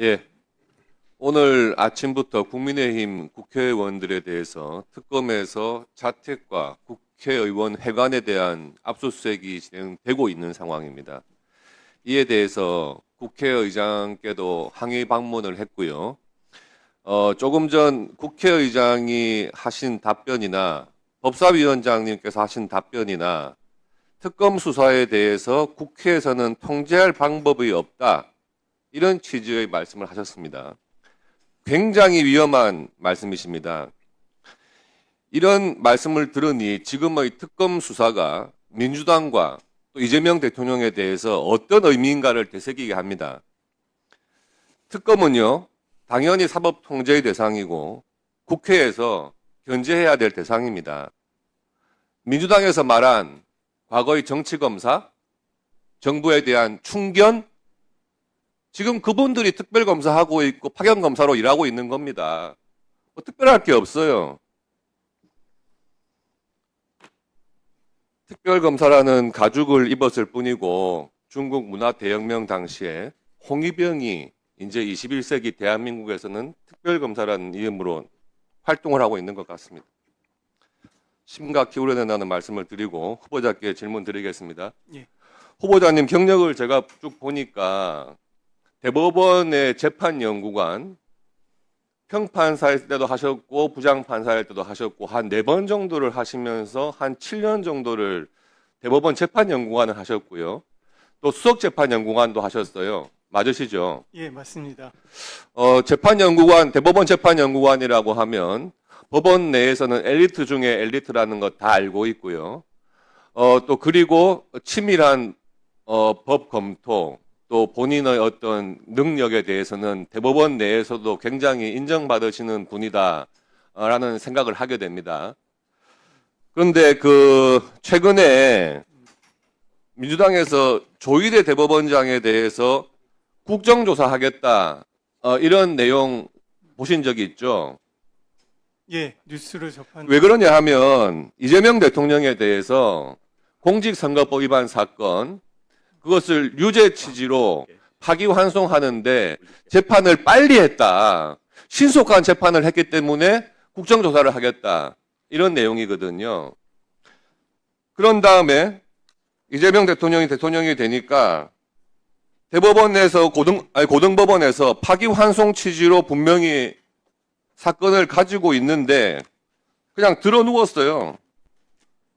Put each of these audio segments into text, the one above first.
예, 오늘 아침부터 국민의힘 국회의원들에 대해서 특검에서 자택과 국회의원 회관에 대한 압수수색이 진행되고 있는 상황입니다. 이에 대해서 국회의장께도 항의 방문을 했고요. 조금 전 국회의장이 하신 답변이나 법사위원장님께서 하신 답변이나 특검 수사에 대해서 국회에서는 통제할 방법이 없다. 이런 취지의 말씀을 하셨습니다. 굉장히 위험한 말씀이십니다. 이런 말씀을 들으니 지금의 특검 수사가 민주당과 또 이재명 대통령에 대해서 어떤 의미인가를 되새기게 합니다. 특검은요, 당연히 사법 통제의 대상이고 국회에서 견제해야 될 대상입니다. 민주당에서 말한 과거의 정치검사, 정부에 대한 충견, 지금 그분들이 특별검사하고 있고 파견검사로 일하고 있는 겁니다. 뭐 특별할 게 없어요. 특별검사라는 가죽을 입었을 뿐이고 중국 문화대혁명 당시에 홍위병이 이제 21세기 대한민국에서는 특별검사라는 이름으로 활동을 하고 있는 것 같습니다. 심각히 우려낸다는 말씀을 드리고 후보자께 질문 드리겠습니다. 예. 후보자님 경력을 제가 쭉 보니까 대법원의 재판연구관, 평판사일 때도 하셨고 부장판사일 때도 하셨고 한 4번 정도를 하시면서 한 7년 정도를 대법원 재판연구관을 하셨고요. 또 수석재판연구관도 하셨어요. 맞으시죠? 예, 맞습니다. 대법원 재판연구관이라고 하면 법원 내에서는 엘리트 중에 엘리트라는 거 다 알고 있고요. 또 그리고 치밀한 법 검토, 또 본인의 어떤 능력에 대해서는 대법원 내에서도 굉장히 인정받으시는 분이다라는 생각을 하게 됩니다. 그런데 최근에 민주당에서 조희대 대법원장에 대해서 국정조사하겠다 이런 내용 보신 적이 있죠? 예, 뉴스를 접한. 왜 그러냐 하면 이재명 대통령에 대해서 공직선거법 위반 사건 그것을 유죄 취지로 파기환송하는데 재판을 빨리 했다. 신속한 재판을 했기 때문에 국정조사를 하겠다. 이런 내용이거든요. 그런 다음에 이재명 대통령이 되니까 대법원 내에서 고등법원에서 파기환송 취지로 분명히 사건을 가지고 있는데 그냥 들어 누웠어요.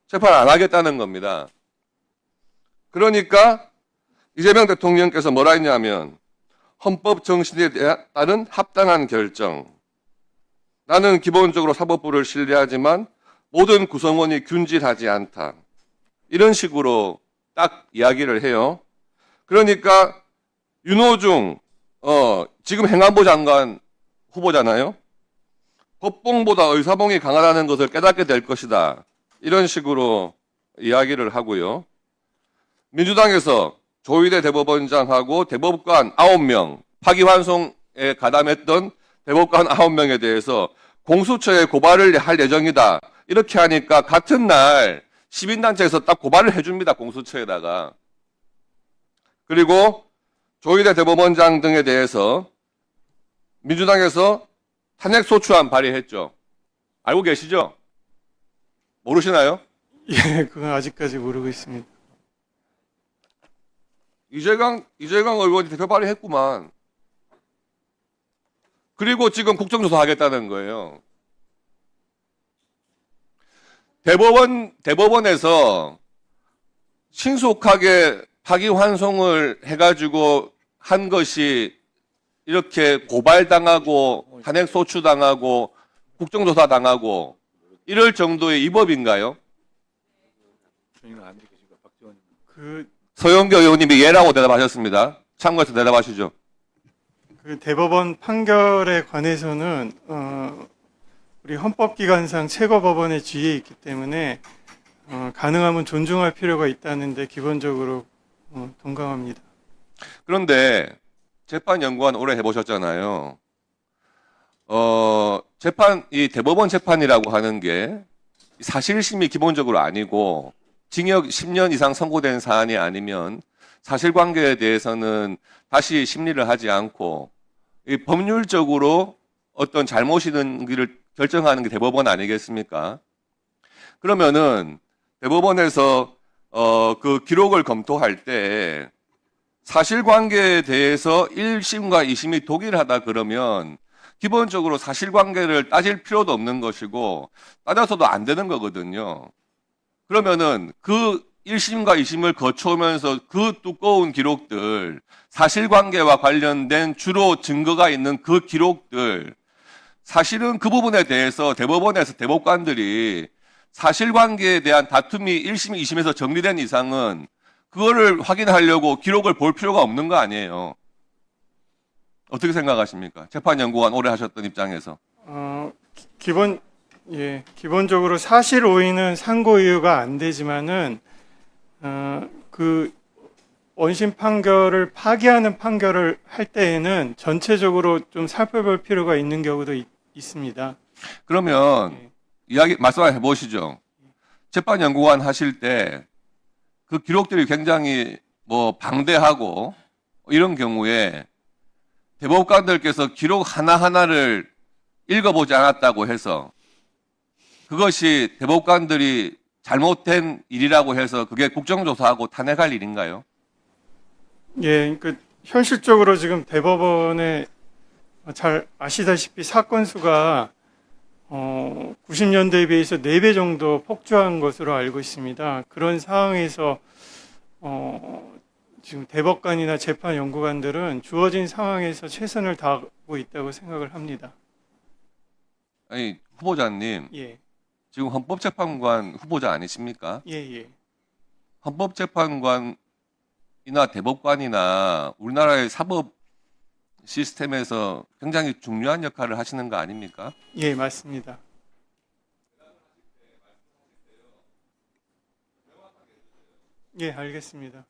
재판 안 하겠다는 겁니다. 그러니까 이재명 대통령께서 뭐라 했냐면 헌법 정신에 따른 합당한 결정. 나는 기본적으로 사법부를 신뢰하지만 모든 구성원이 균질하지 않다. 이런 식으로 딱 이야기를 해요. 그러니까 윤호중 지금 행안부 장관 후보잖아요. 법봉보다 의사봉이 강하다는 것을 깨닫게 될 것이다. 이런 식으로 이야기를 하고요. 민주당에서 조희대 대법원장하고 대법관 9명, 파기환송에 가담했던 대법관 9명에 대해서 공수처에 고발을 할 예정이다. 이렇게 하니까 같은 날 시민단체에서 딱 고발을 해줍니다. 공수처에다가. 그리고 조희대 대법원장 등에 대해서 민주당에서 탄핵소추안 발의했죠. 알고 계시죠? 모르시나요? 예, 그건 아직까지 모르고 있습니다. 이재강 의원이 대표 발의했구만. 그리고 지금 국정조사 하겠다는 거예요. 대법원에서 신속하게 파기환송을 해가지고 한 것이 이렇게 고발당하고 탄핵소추당하고 국정조사당하고 이럴 정도의 위법인가요? 서영교 의원님이 예라고 대답하셨습니다. 참고해서 대답하시죠. 그 대법원 판결에 관해서는 우리 헌법기관상 최고법원의 지위에 있기 때문에 가능하면 존중할 필요가 있다는데 기본적으로 동감합니다. 그런데 재판연구원 오래 해보셨잖아요. 이 대법원 재판이라고 하는 게 사실심이 기본적으로 아니고 징역 10년 이상 선고된 사안이 아니면 사실관계에 대해서는 다시 심리를 하지 않고 이 법률적으로 어떤 잘못이 있는지를 결정하는 게 대법원 아니겠습니까? 그러면은 대법원에서 그 기록을 검토할 때 사실관계에 대해서 1심과 2심이 동일하다 그러면 기본적으로 사실관계를 따질 필요도 없는 것이고 따져서도 안 되는 거거든요. 그러면은 그 1심과 2심을 거쳐오면서 그 두꺼운 기록들, 사실관계와 관련된 주로 증거가 있는 그 기록들, 사실은 그 부분에 대해서 대법원에서 대법관들이 사실관계에 대한 다툼이 1심, 2심에서 정리된 이상은 그거를 확인하려고 기록을 볼 필요가 없는 거 아니에요. 어떻게 생각하십니까? 재판연구원 오래 하셨던 입장에서. 기본적으로 사실 오인은 상고 이유가 안 되지만은 그 원심 판결을 파기하는 판결을 할 때에는 전체적으로 좀 살펴볼 필요가 있는 경우도 있습니다. 그러면 예. 이야기 말씀해 보시죠. 재판연구원 하실 때 그 기록들이 굉장히 뭐 방대하고 이런 경우에 대법관들께서 기록 하나하나를 읽어보지 않았다고 해서 그것이 대법관들이 잘못된 일이라고 해서 그게 국정조사하고 탄핵할 일인가요? 예, 그 현실적으로 지금 대법원에 잘 아시다시피 사건 수가 90년대에 비해서 4배 정도 폭주한 것으로 알고 있습니다. 그런 상황에서 지금 대법관이나 재판 연구관들은 주어진 상황에서 최선을 다하고 있다고 생각을 합니다. 아니, 후보자님, 예, 지금 헌법재판관 후보자 아니십니까? 예, 예. 헌법재판관이나 대법관이나 우리나라의 사법 시스템에서 굉장히 중요한 역할을 하시는 거 아닙니까? 예, 맞습니다. 예, 알겠습니다.